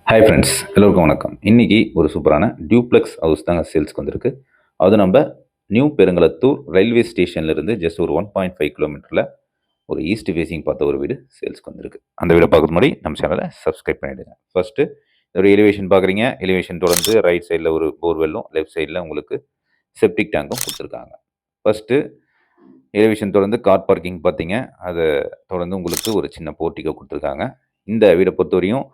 Hi friends, எல்லோருக்கும் வணக்கம். இன்றைக்கி ஒரு சூப்பரான டியூப்ளெக்ஸ் ஹவுஸ் தாங்க சேல்ஸ்க்கு வந்திருக்கு. அது நம்ம நியூ பெருங்களத்தூர் ரயில்வே ஸ்டேஷன்லேருந்து ஜஸ்ட் ஒரு 1.5 கிலோமீட்டரில் ஒரு ஈஸ்ட் ஃபேஸிங் பார்த்த ஒரு வீடு சேல்ஸ்க்கு வந்திருக்கு. அந்த வீடை பார்க்குறது முன்னாடி நம்ம சேனலை சப்ஸ்கிரைப் பண்ணிவிடுங்க. ஃபஸ்ட்டு இதோட எலிவேஷன் பார்க்குறீங்க. எலிவேஷன் தொடர்ந்து ரைட் சைடில் ஒரு போர்வெல்லும், லெஃப்ட் சைடில் உங்களுக்கு செப்டிக் டேங்கும் கொடுத்துருக்காங்க. ஃபஸ்ட்டு எலிவேஷன் தொடர்ந்து கார் பார்க்கிங் பார்த்தீங்க. அதை தொடர்ந்து உங்களுக்கு ஒரு சின்ன போர்ட்டிகோ கொடுத்துருக்காங்க. இந்த வீடை பொறுத்தவரையும்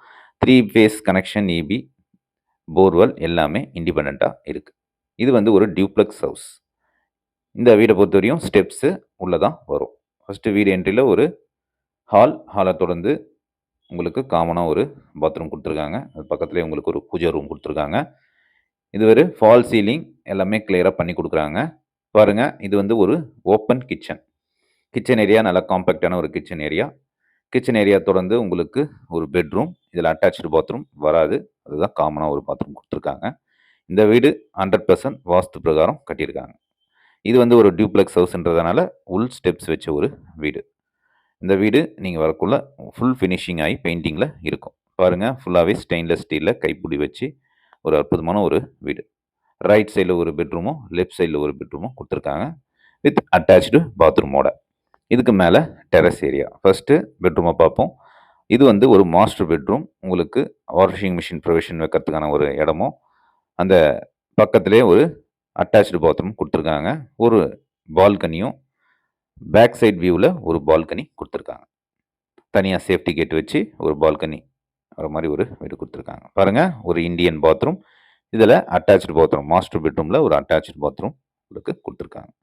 3 ஃபேஸ் கனெக்ஷன் இபி, போர்வெல் எல்லாமே இண்டிபெண்ட்டாக இருக்குது. இது வந்து ஒரு டியூப்ளெக்ஸ் ஹவுஸ். இந்த வீடை பொறுத்தவரையும் ஸ்டெப்ஸு உள்ளே தான் வரும். ஃபஸ்ட்டு வீடு என்ட்ரியில் ஒரு ஹாலை தொடர்ந்து உங்களுக்கு காமனாக ஒரு பாத்ரூம் கொடுத்துருக்காங்க. அது பக்கத்துலேயே உங்களுக்கு ஒரு பூஜை ரூம் கொடுத்துருக்காங்க. இது ஒரு ஃபால் சீலிங் எல்லாமே கிளியராக பண்ணி கொடுக்குறாங்க. பாருங்கள், இது வந்து ஒரு ஓப்பன் கிச்சன் ஏரியா, நல்லா காம்பேக்டான ஒரு கிச்சன் ஏரியா. கிச்சன் ஏரியா தொடர்ந்து உங்களுக்கு ஒரு பெட்ரூம், இதில் அட்டாச்சு பாத்ரூம் வராது. அதுதான் காமனாக ஒரு பாத்ரூம் கொடுத்துருக்காங்க. இந்த வீடு 100% வாஸ்து பிரகாரம் கட்டியிருக்காங்க. இது வந்து ஒரு டியூப்ளெக்ஸ் ஹவுஸ்ன்றதுனால உள் ஸ்டெப்ஸ் வச்ச ஒரு வீடு. இந்த வீடு நீங்கள் வரக்குள்ள ஃபுல் ஃபினிஷிங் ஆகி பெயிண்டிங்கில் இருக்கும். பாருங்கள், ஃபுல்லாகவே ஸ்டெயின்லெஸ் ஸ்டீலில் கைப்பிடி வச்சு ஒரு அற்புதமான ஒரு வீடு. ரைட் சைடில் ஒரு பெட்ரூமும், லெஃப்ட் சைடில் ஒரு பெட்ரூமும் கொடுத்துருக்காங்க வித் அட்டாச்சு பாத்ரூமோட. இதுக்கு மேலே டெரஸ் ஏரியா. ஃபஸ்ட்டு பெட்ரூமை பார்ப்போம். இது வந்து ஒரு மாஸ்டர் பெட்ரூம். உங்களுக்கு வாஷிங் மிஷின் ப்ரொவிஷன் வைக்கிறதுக்கான ஒரு இடமும், அந்த பக்கத்துலேயே ஒரு அட்டாச்சு பாத்ரூம் கொடுத்துருக்காங்க. ஒரு பால்கனியும், பேக் சைட் வியூவில் ஒரு பால்கனி கொடுத்துருக்காங்க. தனியாக சேஃப்டி கேட் வச்சு ஒரு பால்கனி வர மாதிரி ஒரு வீடு கொடுத்துருக்காங்க. பாருங்கள், ஒரு இந்தியன் பாத்ரூம். இதில் அட்டாச்சு பாத்ரூம், மாஸ்டர் பெட்ரூமில் ஒரு அட்டாச்சு பாத்ரூம் உங்களுக்கு கொடுத்துருக்காங்க.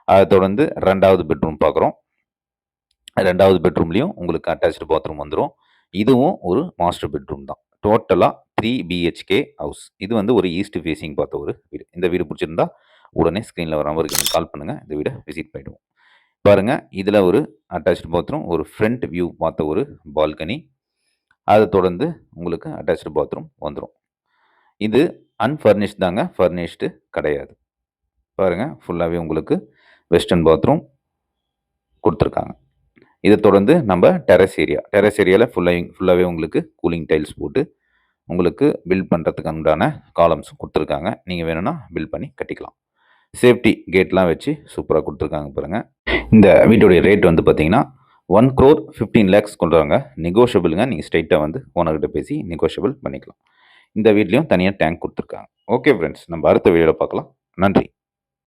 அதை தொடர்ந்து 2வது பெட்ரூம் பார்க்குறோம். 2வது பெட்ரூம்லேயும் உங்களுக்கு அட்டாச்சு பாத்ரூம் வந்துடும். இதுவும் ஒரு மாஸ்டர் பெட்ரூம் தான். டோட்டலாக 3 BHK ஹவுஸ். இது வந்து ஒரு ஈஸ்ட் ஃபேஸிங் பார்த்த ஒரு வீடு. இந்த வீடு பிடிச்சிருந்தா உடனே ஸ்க்ரீனில் வர நம்பருக்கு நீங்கள் கால் பண்ணுங்கள். இந்த வீடை விசிட் பண்ணிவிடுவோம். பாருங்கள், இதில் ஒரு அட்டாச்சு பாத்ரூம், ஒரு ஃப்ரண்ட் வியூ பார்த்த ஒரு பால்கனி. அதை தொடர்ந்து உங்களுக்கு அட்டாச்சு பாத்ரூம் வந்துடும். இது அன்ஃபர்னிஷ்ட் தாங்க, ஃபர்னிஷ்டு கிடையாது. பாருங்கள், ஃபுல்லாகவே உங்களுக்கு வெஸ்டர்ன் பாத்ரூம் கொடுத்துருக்காங்க. இதை தொடர்ந்து நம்ம டெரஸ் ஏரியாவில் ஃபுல்லாகவே உங்களுக்கு கூலிங் டைல்ஸ் போட்டு உங்களுக்கு பில்ட் பண்ணுறதுக்கு உண்டான காலம்ஸும் கொடுத்துருக்காங்க. நீங்கள் வேணும்னா பில்ட் பண்ணி கட்டிக்கலாம். சேஃப்டி கேட்லாம் வச்சு சூப்பராக கொடுத்துருக்காங்க. பாருங்கள், இந்த வீட்டுடைய ரேட் வந்து பார்த்தீங்கன்னா 1,15 lakhs கொள்கிறாங்க. நெகோஷியபிளுங்க. நீங்கள் ஸ்ட்ரைட்டாக வந்து ஓனர்கிட்ட பேசி நெகோஷியபிள் பண்ணிக்கலாம். இந்த வீட்லேயும் தனியாக டேங்க் கொடுத்துருக்காங்க. ஓகே ஃப்ரெண்ட்ஸ், நம்ம அடுத்த வீடியோவில் பார்க்கலாம். நன்றி.